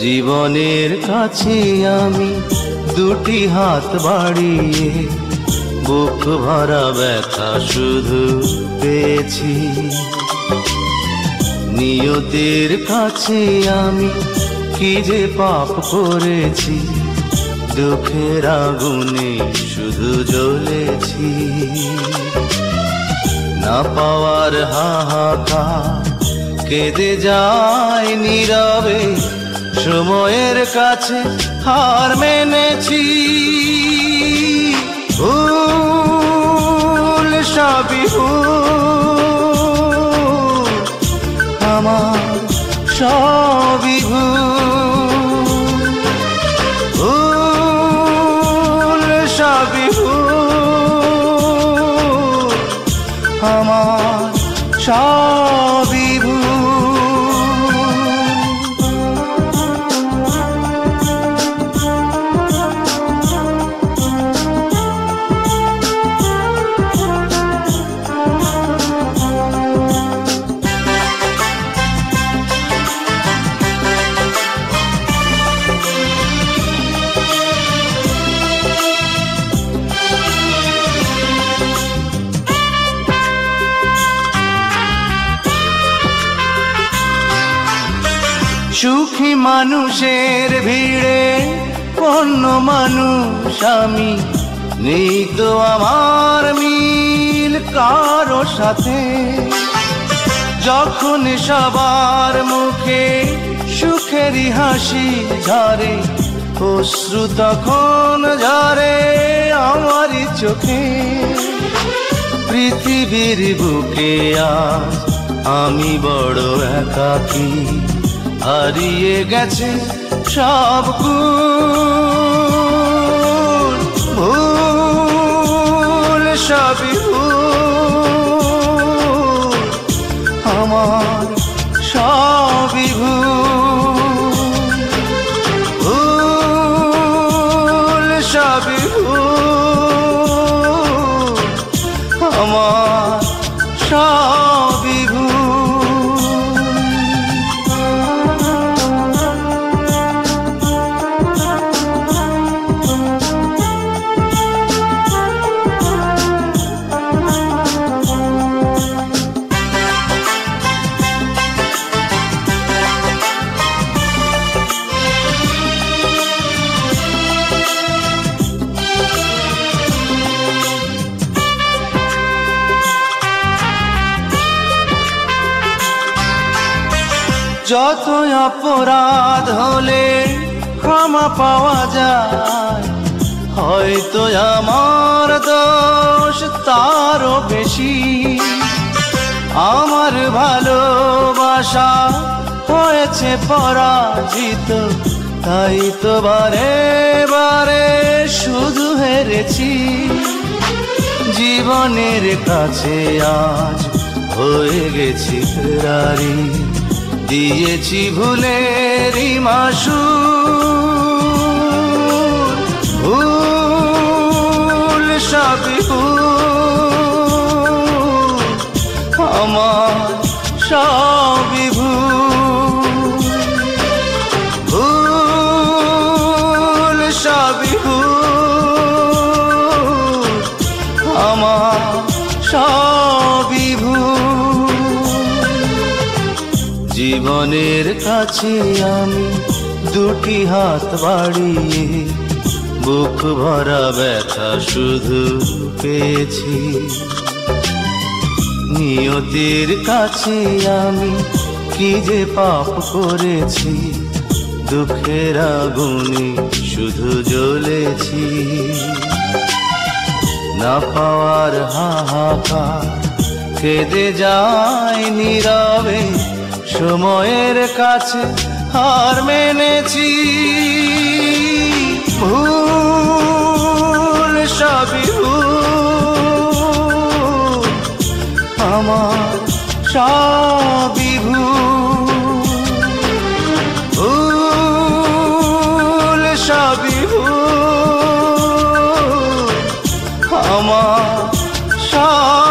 জীবনের কাছে আমি দুটি হাত বাড়িয়ে বুক ভরা ব্যথা শুধু পেয়েছি। নিয়তির কাছে আমি কি যে পাপ করেছি, দুঃখের আগুনে শুধু জ্বলেছি। না পাওয়ার হাহাকার কেঁদে যায় নীরবে, সময়ের কাছে হার মেনেছি। ভুল সবই ভুল, আমার সবই ভুল, সবই ভুল, আমার সবই ভুল। সুখী মানুষের ভিড়ে অন্য মানুষ আমি, নেই তো আমার মিল কারো সাথে। যখন সবার মুখে সুখেরই হাসি ঝরে, অশ্রু তখন ঝরে আমারই চোখে। পৃথিবীর বুকে আজ আমি বড় একাকী, হারিয়ে গেছে সব গুণ। ভুল সবই ভুল, আমার সবই ভুল, ভুল সবই ভুল, আমার সবই ভুল। যত অপরাধ হলে ক্ষমা পাওয়া যায়, হয়তো আমার দোষ তারও বেশি। আমার ভালোবাসা হয়েছে পরাজিত, তাই তো বারে বারে শুধু হেরেছি। জীবনের কাছে আজ হয়ে গেছি ফেরারি, দিয়েছি ভুলেরই মাসুল। ভুল সবই ভুল, আমার সবই ভুল, ভুল সবই ভুল, আমার সবই ভুল। জীবনের কাছে আমি দুটি হাত বাড়িয়ে বুক ভরা ব্যথা শুধু পেয়েছি। নিয়তির কাছে আমি কি যে পাপ করেছি, দুঃখের আগুনে শুধু জ্বলেছি। না পাওয়ার হাহাকার কেঁদে যায় নীরবে, সময়ের কাছে হার মেনেছি। ভুল সবই ভুল, আমার সবই ভুল, ভুল সবই ভুল, আমার সব